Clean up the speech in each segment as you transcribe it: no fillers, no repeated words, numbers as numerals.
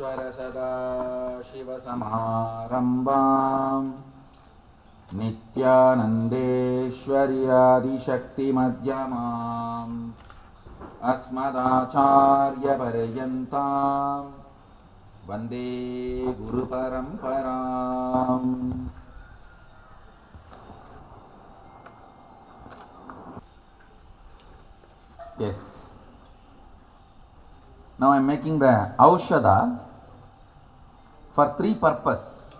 सदाशिवसमारम्भां नित्यानन्देश्वर्यादिशक्तिमध्यमाम् अस्मदाचार्यपर्यन्तां वन्दे गुरुपरम्पराम्. Yes. Now I am making the Aushadha for three purposes.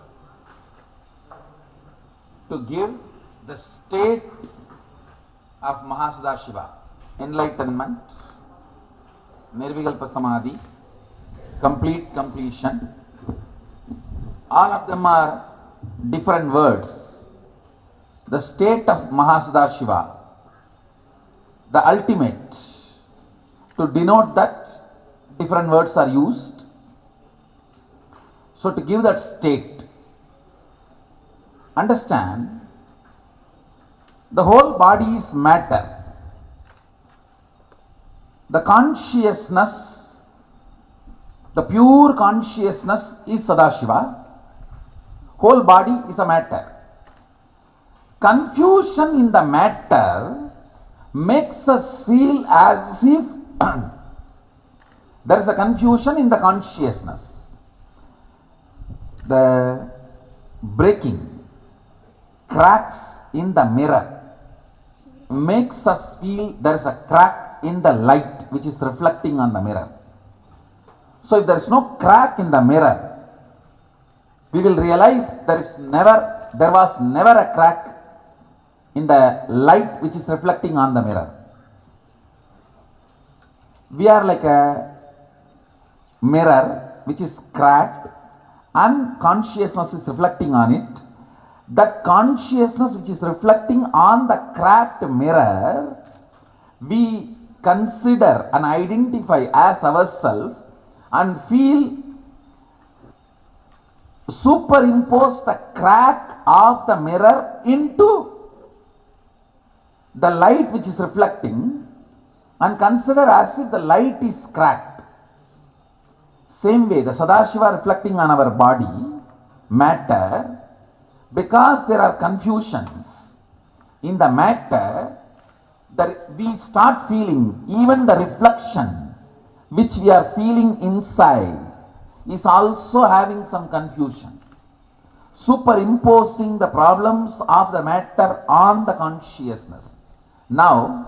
To give the state of Mahasadashiva, enlightenment, Nirvikalpa Samadhi, complete completion. All of them are different words. The state of Mahasadashiva, the ultimate, to denote that different words are used. So to give that state, understand the whole body is matter. The consciousness, the pure consciousness is Sadashiva. Whole body is a matter. Confusion in the matter makes us feel as if there is a confusion in the consciousness. The breaking, cracks in the mirror makes us feel there is a crack in the light which is reflecting on the mirror. So if there is no crack in the mirror, we will realize there was never a crack in the light which is reflecting on the mirror. We are like a mirror which is cracked and consciousness is reflecting on it. That consciousness which is reflecting on the cracked mirror, we consider and identify as ourselves and superimpose the crack of the mirror into the light which is reflecting and consider as if the light is cracked. Same way, the Sadashiva reflecting on our body, matter, because there are confusions in the matter, that we start feeling even the reflection which we are feeling inside is also having some confusion, superimposing the problems of the matter on the consciousness. Now,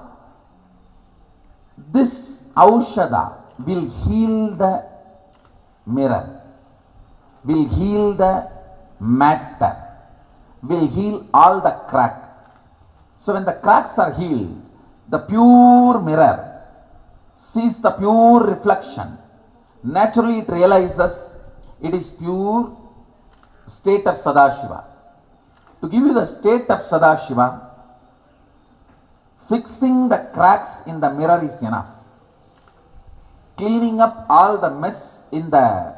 this Aushadha will heal the mirror, will heal the matter, will heal all the crack. So when the cracks are healed, the pure mirror sees the pure reflection. Naturally it realizes it is pure state of Sadashiva. To give you the state of Sadashiva, fixing the cracks in the mirror is enough. Cleaning up all the mess in the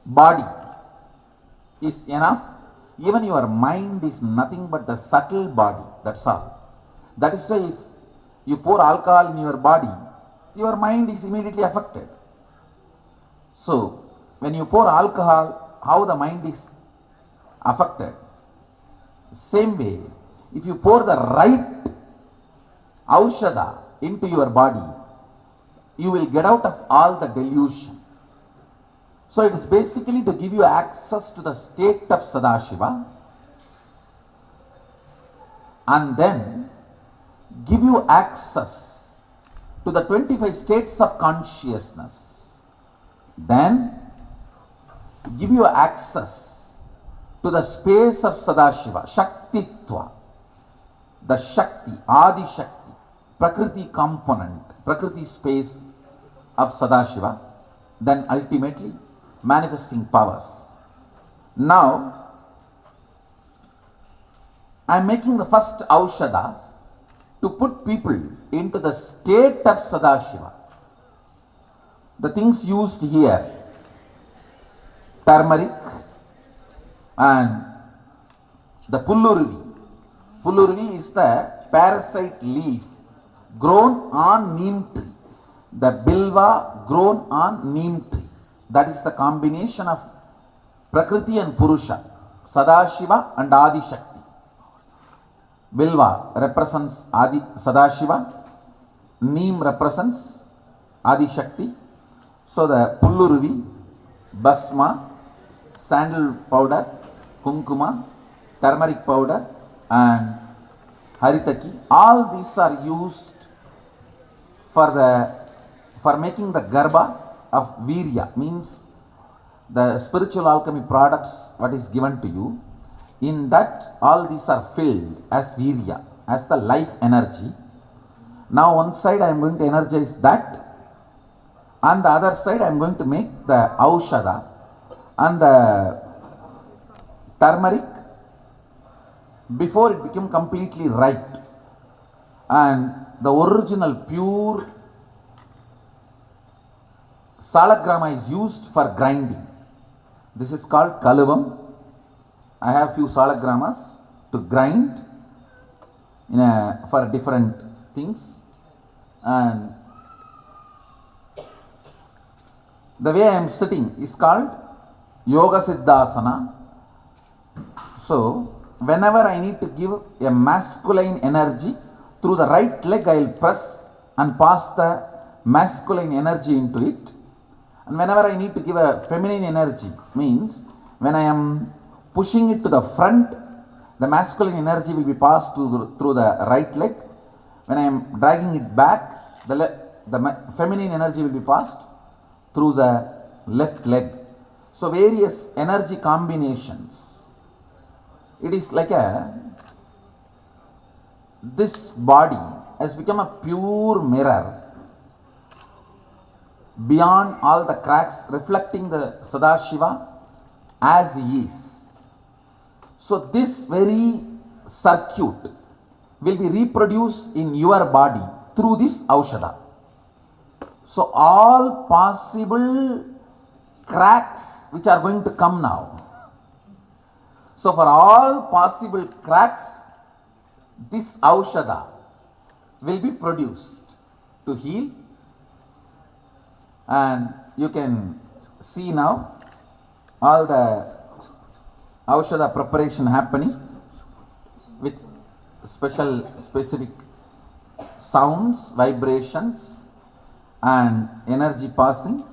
body is enough. Even your mind is nothing but the subtle body, that's all. That is why if you pour alcohol in your body, your mind is immediately affected. So, when you pour alcohol, how the mind is affected? Same way, if you pour the right Aushadha into your body, you will get out of all the delusion. So it is basically to give you access to the state of Sadashiva and then give you access to the 25 states of consciousness. Then give you access to the space of Sadashiva, Shaktitva, the Shakti, Adi Shakti, Prakriti component, Prakriti space of Sadashiva, then ultimately manifesting powers. Now, I am making the first Aushadha to put people into the state of Sadashiva. The things used here, turmeric and the Pullurvi. Pullurvi is the parasite leaf grown on neem tree. the bilva grown on neem tree. That is the combination of Prakriti and Purusha, Sadashiva and Adi Shakti. Bilva represents Adi Sadashiva, neem represents Adi Shakti. So the Pulluruvi, Basma, sandal powder, Kunkuma, turmeric powder and Haritaki, all these are used for making the Garbha of Virya, means the spiritual alchemy products what is given to you. In that all these are filled as Virya, as the life energy. Now one side I am going to energize that, on the other side I am going to make the Aushada and the turmeric before it became completely ripe, and the original pure salagrama is used for grinding. This is called Kaluvam. I have few salagramas to grind for different things, and the way I am sitting is called Yoga Siddhasana. So whenever I need to give a masculine energy, through the right leg I will press and pass the masculine energy into it. And whenever I need to give a feminine energy, means when I am pushing it to the front, the masculine energy will be passed through the right leg. When I am dragging it back, the feminine energy will be passed through the left leg. So various energy combinations. It is like this body has become a pure mirror beyond all the cracks, reflecting the Sadashiva as he is. So this very circuit will be reproduced in your body through this Aushada. So all possible cracks which are going to come now. So for all possible cracks, this Aushada will be produced to heal. And you can see now all the Aushada preparation happening with specific sounds, vibrations and energy passing.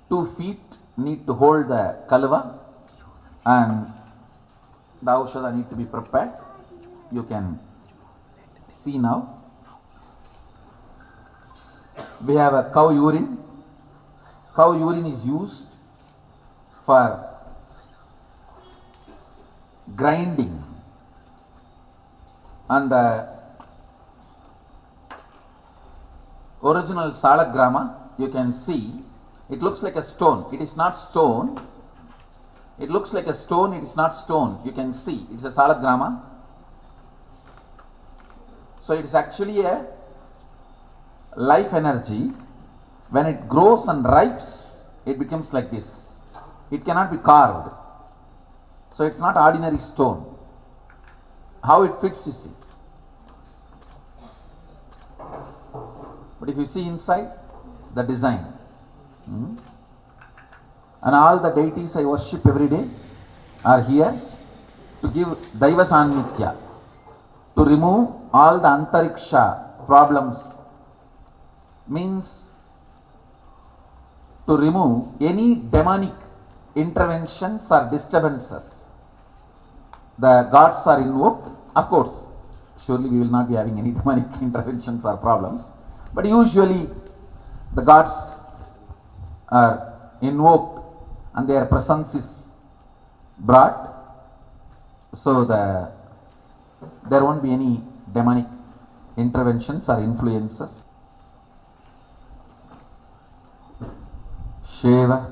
2 feet need to hold the Kalva and the Aushada need to be prepared. You can see now. We have a cow urine. Cow urine is used for grinding, and the original salagrama, you can see it looks like a stone. It is not stone. It looks like a stone. It is not stone. You can see it's a salagrama. So it is actually a life energy. When it grows and ripes, it becomes like this. It cannot be carved. So it's not ordinary stone. How it fits, you see. But if you see inside, the design. And all the deities I worship every day are here to give Daiva Sanmitya, to remove all the Antariksha problems, means to remove any demonic interventions or disturbances. The gods are invoked. Of course, surely we will not be having any demonic interventions or problems, but usually the gods are invoked and their presence is brought, so there won't be any demonic interventions or influences. Shiva.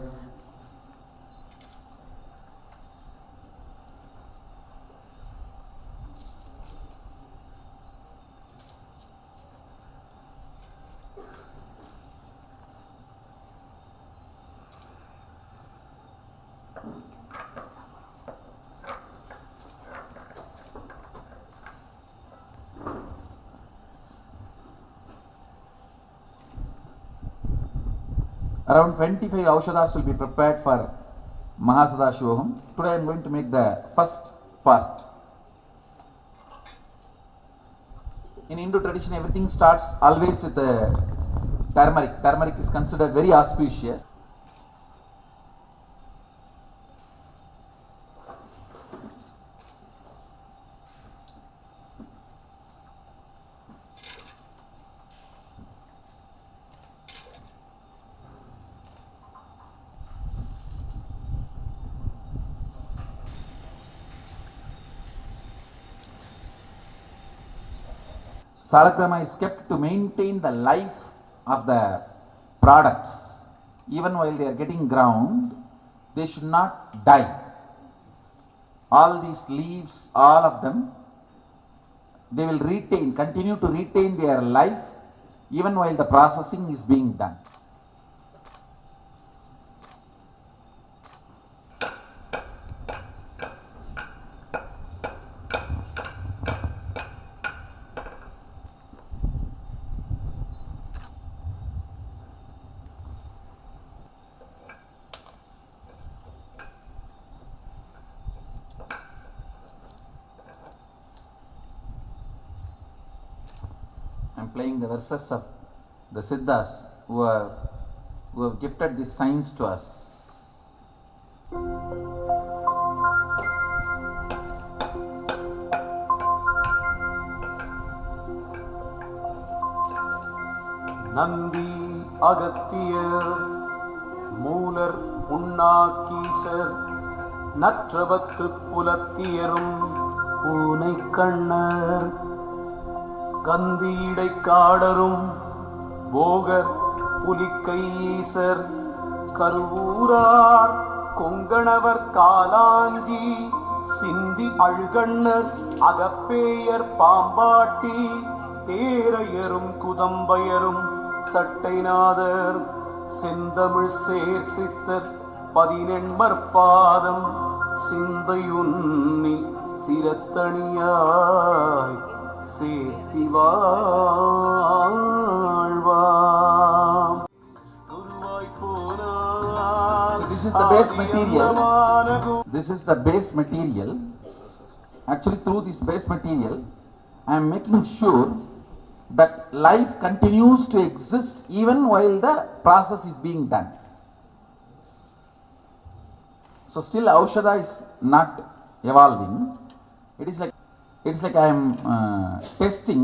Around 25 Aushadas will be prepared for Mahasadashiva Home. Today I am going to make the first part. In Hindu tradition, everything starts always with turmeric. Turmeric is considered very auspicious. Salagrama is kept to maintain the life of the products. Even while they are getting ground, they should not die. All these leaves, all of them, they will continue to retain their life even while the processing is being done. I am playing the verses of the Siddhas who have gifted this science to us. Nandi Agathiyar Moolar Unnakeesar நற்றவத்து புலத்தியரும் பூனை கண்ணர் கந்தீடை காடரும் போகர் புலிக்கையீசர் கருவூரார் கொங்கணவர் காலாஞ்சி சிந்தி அழுகண்ணர் அகப்பேயர் பாம்பாட்டி தேரையரும் குதம்பயரும் சட்டைநாதர் செந்தமிழ் சேர்சித்தர் 14 பாதம் சிந்தையுன்னி சிரத்தணியாய் சேர்த்தி வாழ்வாம். So this is the base material. This is the base material. Actually, through this base material, I am making sure that life continues to exist even while the process is being done. So still Aushadha is not evolving. It's like I am testing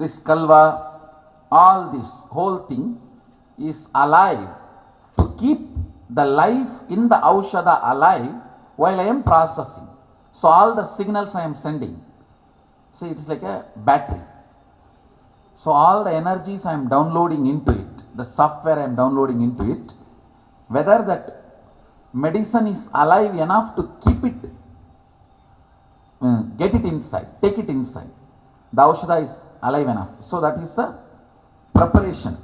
this kalva, all this whole thing is alive to keep the life in the Aushadha alive while I am processing. So all the signals I am sending, see, it is like a battery. So all the energies I am downloading into it, the software I am downloading into it, whether that medicine is alive enough to keep it, get it inside, take it inside. The Aushadha is alive enough. So that is the preparation.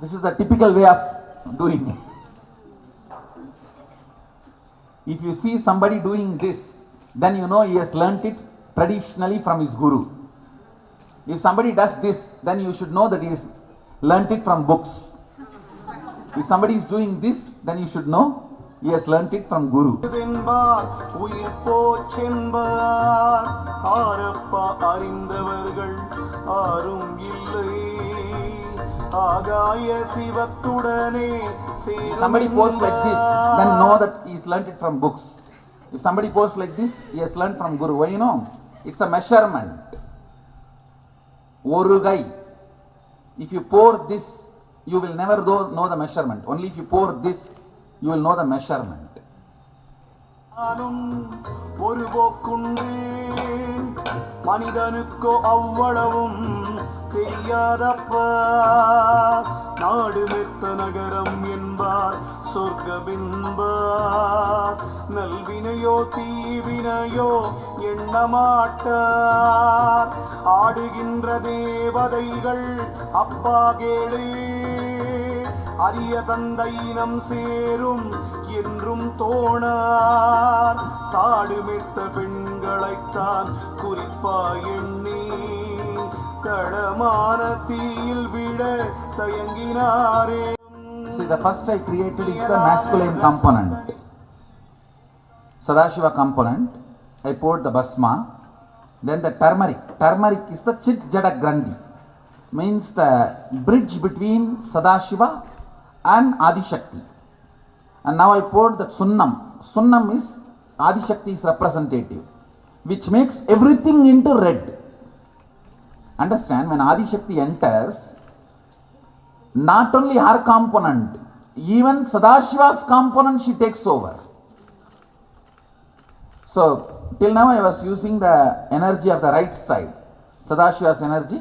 This is the typical way of doing it. If you see somebody doing this, then you know he has learnt it traditionally from his guru. If somebody does this, then you should know that he has learnt it from books. If somebody is doing this, then you should know he has learnt it from guru. If somebody posts like this, then know that he has learnt it from books. If somebody posts like this, he has learnt from guru. Why you know? It's a measurement. Orugai. If you pour this, you will never know the measurement. Only if you pour this, you will know the measurement. மனிதனுக்கோ அவ்வளவும் தெரியாதப்பா நாடு மெத்த நகரம் என்பார் சொர்க்கபின்பார் நல்வினையோ தீவினையோ எண்ணமாட்டார் ஆடுகின்ற தேவதைகள் அப்பா கேளே அரிய தந்தையினம் சேரும் என்றும் தோணார் சாடுமெத்த பெண்களைத்தான் குறிப்பாய் எண்ணி தளமான தீயில் விட தயங்கினாரே. See, the first I created is the masculine component, Sadashiva component. I poured the Bhasma. Then the turmeric. Turmeric is the Chit Jada Grandhi, means the bridge between Sadashiva and Adishakti. And now I poured the Sunnam. Sunnam is Adishakti's representative, which makes everything into red. Understand, when Adishakti enters, not only her component, even Sadashiva's component she takes over. So, till now I was using the energy of the right side, Sadashiva's energy.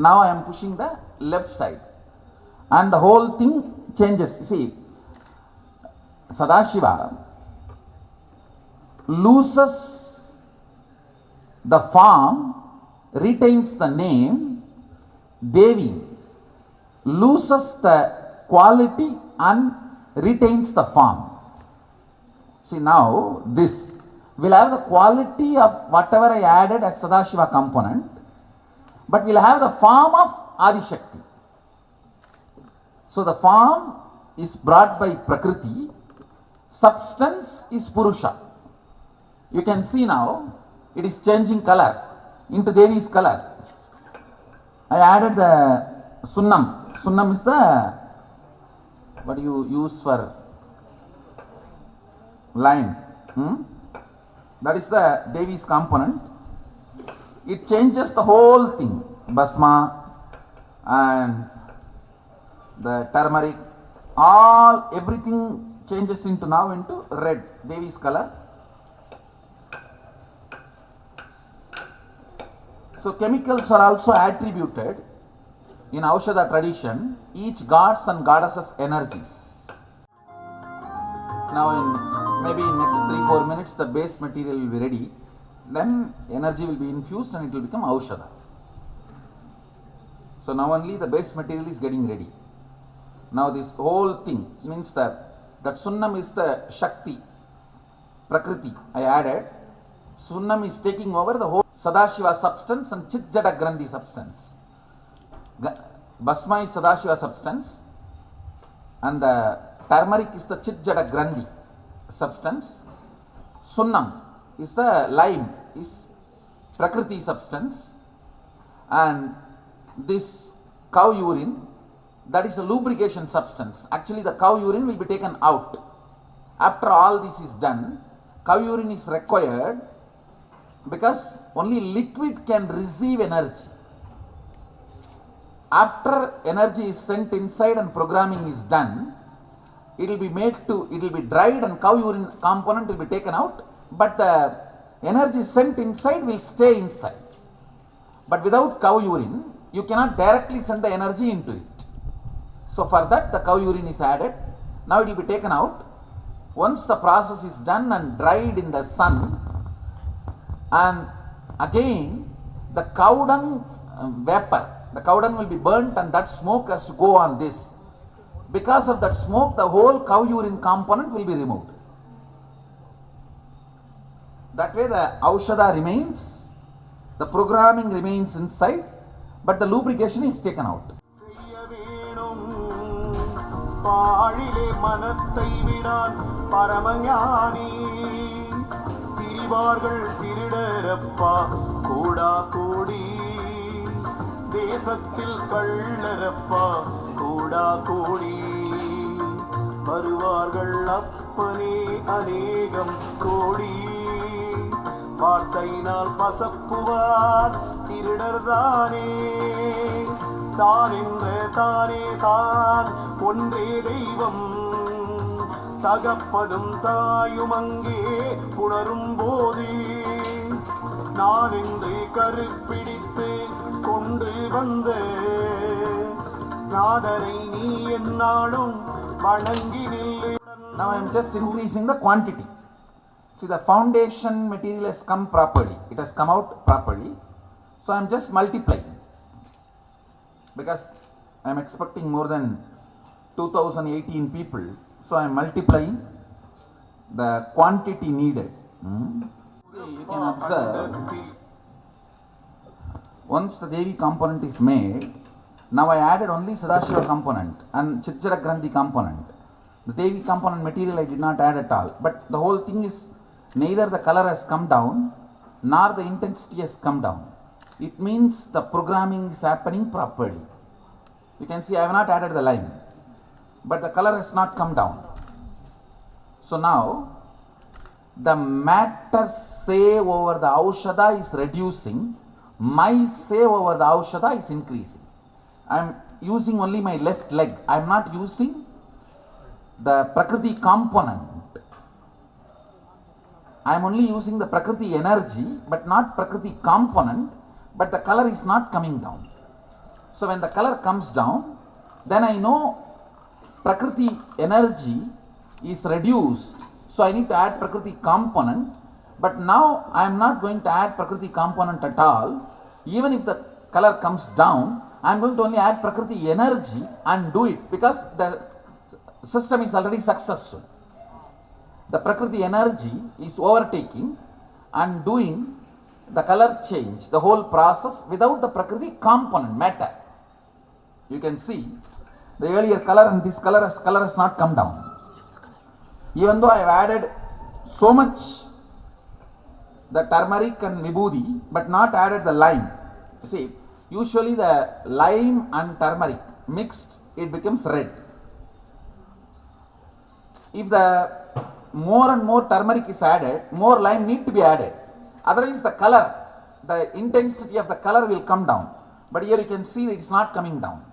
Now I am pushing the left side. And the whole thing changes. See, Sadashiva loses the form, retains the name. Devi loses the quality and retains the form. See, now this will have the quality of whatever I added as Sadashiva component, but will have the form of Adishakti. So the form is brought by Prakriti, substance is Purusha. You can see now it is changing color into Devi's color. I added the Sunnam. Sunnam is the, what you use for lime. That is the Devi's component. It changes the whole thing. Bhasma and the turmeric, everything changes into now into red, Devi's color. So chemicals are also attributed in Aushadha tradition, each gods and goddesses energies. Now in maybe in next 3-4 minutes the base material will be ready. Then energy will be infused and it will become Aushadha. So now only the base material is getting ready. Now this whole thing means that Sunnam is the Shakti, Prakriti I added. Sunnam is taking over the whole Sadashiva substance and Chit Jada Grandhi substance. Bhasma is Sadashiva substance and the turmeric is the Chit Jada Grandhi substance. Sunnam is the lime, is Prakriti substance, and this cow urine, that is a lubrication substance. Actually the cow urine will be taken out. After all this is done, cow urine is required because only liquid can receive energy. After energy is sent inside and programming is done, it will be dried and cow urine component will be taken out, but the energy sent inside will stay inside. But without cow urine, you cannot directly send the energy into it. So for that the cow urine is added. Now it will be taken out. Once the process is done and dried in the sun, and again the cow dung vapor, the cow dung will be burnt and that smoke has to go on this. Because of that smoke, the whole cow urine component will be removed. That way the Aushadha remains, the programming remains inside, but the lubrication is taken out. பாழிலே மனத்தை விடான் பரமஞானி திரிவார்கள் திருடரப்பா கூடா கூடி தேசத்தில் கள்ளரப்பா கூடா கூடி வருவார்கள் அப்பனே அநேகம் கோடி வார்த்தையினால் பசப்புவார் திருடர்தானே தான் என்ற தானே தான் ஒன்றே தெய்வம் தகப்பனும் தாயும் அங்கே புணரும் போது நான் என்று கருப்பிடித்து கொண்டு வந்த நாதனை நீ என்னாலும் வணங்கி நில்லு. Now I am just increasing the quantity. See, the foundation material has come properly. It has come out properly. So I am just multiplying. Because I am expecting more than 2018 people. So I am multiplying the quantity needed. See, you can observe once the Devi component is made, now I added only Sadashiva component and Chichara Grandhi component. The Devi component material I did not add at all. But the whole thing is neither the color has come down nor the intensity has come down. It means the programming is happening properly. You can see I have not added the line, but the color has not come down. So now the matter save over the Aushadha is reducing, my save over the Aushadha is increasing. I am using only my left leg, I am not using the Prakriti component. I am only using the Prakriti energy but not Prakriti component, but the color is not coming down. So when the color comes down, then I know Prakriti energy is reduced, so I need to add Prakriti component. But now I am not going to add Prakriti component at all. Even if the color comes down, I am going to only add Prakriti energy and do it, because the system is already successful. The Prakriti energy is overtaking and doing the color change, the whole process without the Prakriti component matter. You can see the earlier color and this color has not come down. Even though I have added so much the turmeric and vibhuti but not added the lime. You see, usually the lime and turmeric mixed, it becomes red. If the more and more turmeric is added, more lime need to be added. Otherwise the color, the intensity of the color will come down. But here you can see that it is not coming down.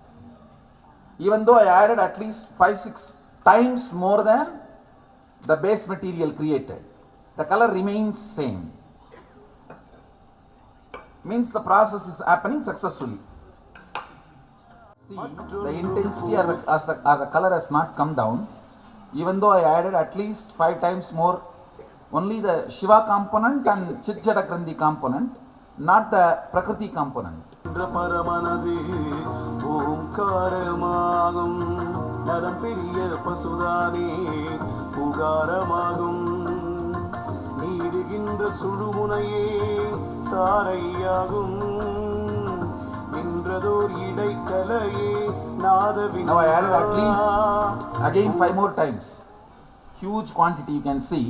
Even though I added at least 5-6 times more than the base material created, the color remains same. Means the process is happening successfully. See, the intensity or the color has not come down. Even though I added at least 5 times more, only the Shiva component and Chichara Grandhi component, not the Prakriti component. பரமனதே ஓம்காரமாகும் நரம் பெரிய பசுதானே புகாரமாகும் நீடுகின்ற சுழுமுனையே தாரையாகும் நின்றதோர் இடைக்கலையே நாதவின். Now I added at least again 5 more times. Huge quantity you can see.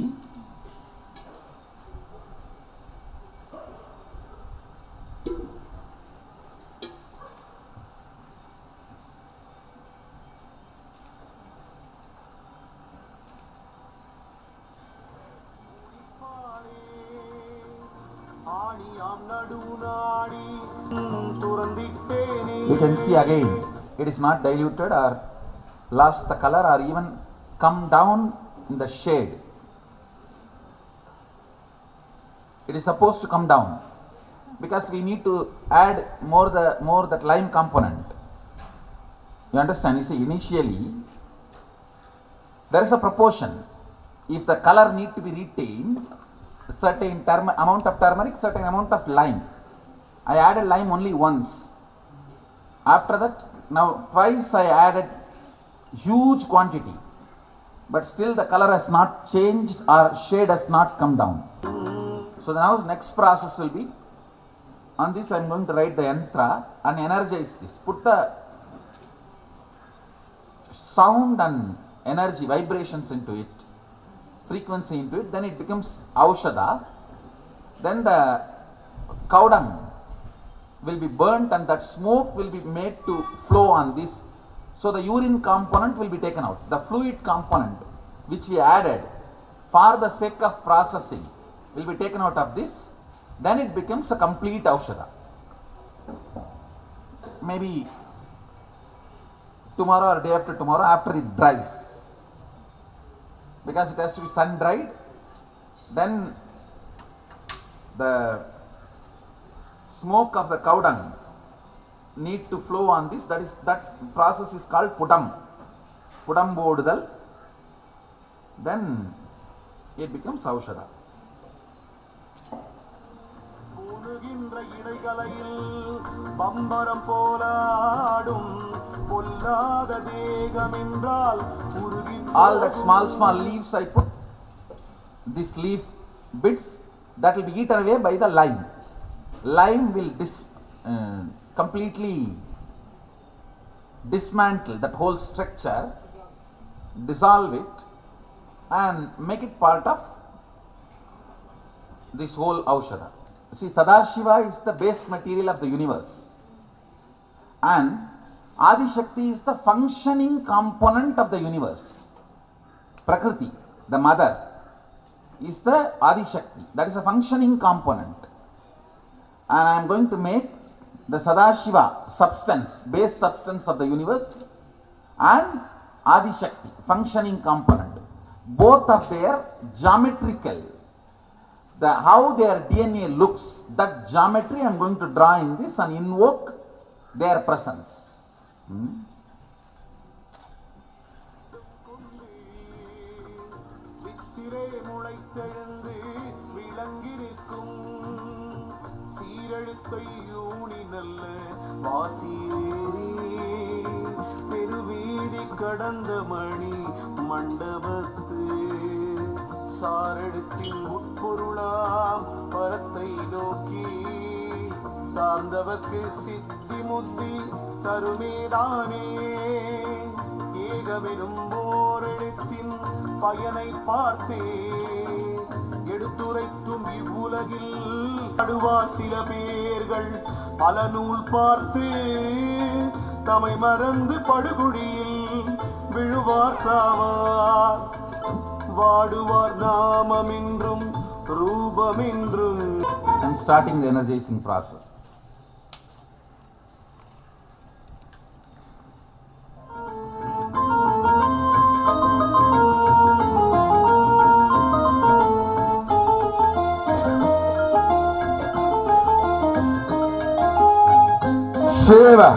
You can see again, it is not diluted or lost the color or even come down in the shade. It is supposed to come down because we need to add more that lime component. You understand? You see, initially there is a proportion. If the color need to be retained, certain amount of turmeric, certain amount of lime. I added lime only once. After that, now twice I added huge quantity, but still the color has not changed or shade has not come down. So now the next process will be, on this I am going to write the yantra and energize this. Put the sound and energy, vibrations into it, frequency into it, then it becomes Aushadha. Then the cow dung will be burnt and that smoke will be made to flow on this. So the urine component will be taken out. The fluid component which we added for the sake of processing will be taken out of this. Then it becomes a complete Aushadha. Maybe tomorrow or day after tomorrow, after it dries. Because it has to be sun dried, then the smoke of the cow dung need to flow on this. That process is called pudam bodudal. Then it becomes Aushadha. பம்பரம் போலாடும் பொல்லாத தேகம் என்றால் all that small leaves I put, this leaf bits, that will be eaten away by the lime. Lime will completely dismantle that whole structure, dissolve it, and make it part of this whole Aushadha. See, Sadashiva is the base material of the universe, and Adi Shakti is the functioning component of the universe. Prakriti, the mother, is the Adi Shakti, that is a functioning component. And I am going to make the Sadashiva substance, base substance of the universe, and Adi Shakti, functioning component. Both of their geometrical, how their DNA looks, that geometry I am going to draw in this and invoke their presence. வித்திலே முளைத்தெழுந்து விளங்கிருக்கும் சீரெழுத்தை ஊனி நல்ல வாசியேறி பெருவீதி கடந்த மணி மண்டபத்து சாரெழுத்தின் உட்பொருளாம் பரத்தை நோக்கி சார்ந்தவர்க்கு சித்தி முத்தி தருமேதானே ஏகமெனும் ஓரெழுத்தின் பயனை பார்த்தே எடுத்துரைத்தும் இவ்வுலகில் அடுவார் சில பேர்கள் பல நூல் பார்த்து தமை மறந்து படுகுழியில் விழுவார் சாவார் வாடுவார் நாமமென்றும் ரூபமென்றும். I'm starting the energizing process. Shiva.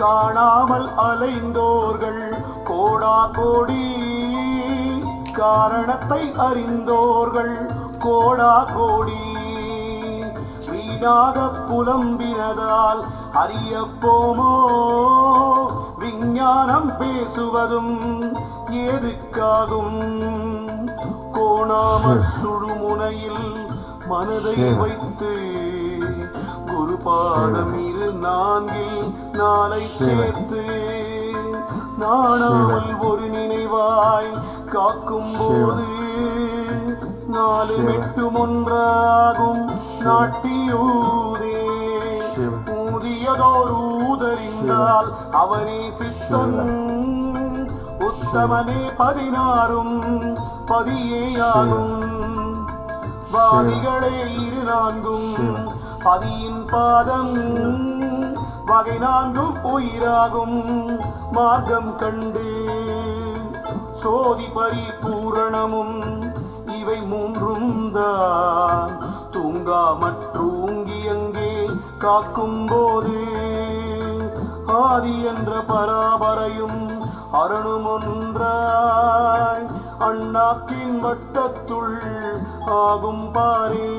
காணாமல் அலைந்தோர்கள் கோடா கோடி காரணத்தை அறிந்தோர்கள் கோடா கோடி வீணாக புலம்பினதால் அறியப்போமோ விஞ்ஞானம் பேசுவதும் ஏதுக்காகும் கோணாம சுழுமுனையில் மனதை வைத்து குரு பாதம் இரு நான்கில் நாளை சேர்த்து நாணாமல் ஒரு நினைவாய் காக்கும் போது நாலு மெட்டும் ஒன்றாகும் நாட்டியூதே ஊதியதோர் ஊதறிந்தால் அவனே சித்தன் உத்தமனே 16 பதியேயாகும் வாதிகளே 24 பதியின் பாதம் வகை 4 உயிராகும் மார்க்கம் கண்டு சோதி பரிபூரணமும் இவை 3 தான் தூங்காமற்றூங்கி அங்கே காக்கும் போது ஆதி என்ற பராபரையும் அரணும் ஒன்றாய் அண்ணாக்கின் வட்டத்துள் ஆகும் பாரே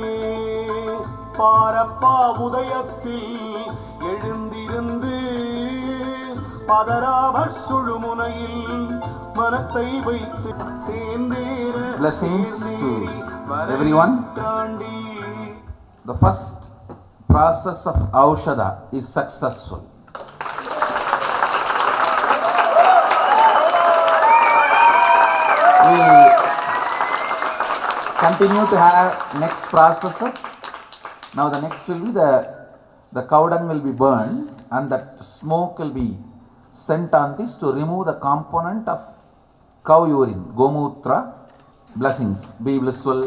பாரப்பா உதயத்தில் எழுந்திருந்து பதராவர் சுழுமுனையில் மனத்தை வைத்து சேர்ந்தேற. Blessings to everyone. The first process of Aushadha is successful. We continue to have next processes. Now the next will be the cow dung will be burned and that smoke will be sent on this to remove the component of cow urine, gomutra. Blessings. Be blissful.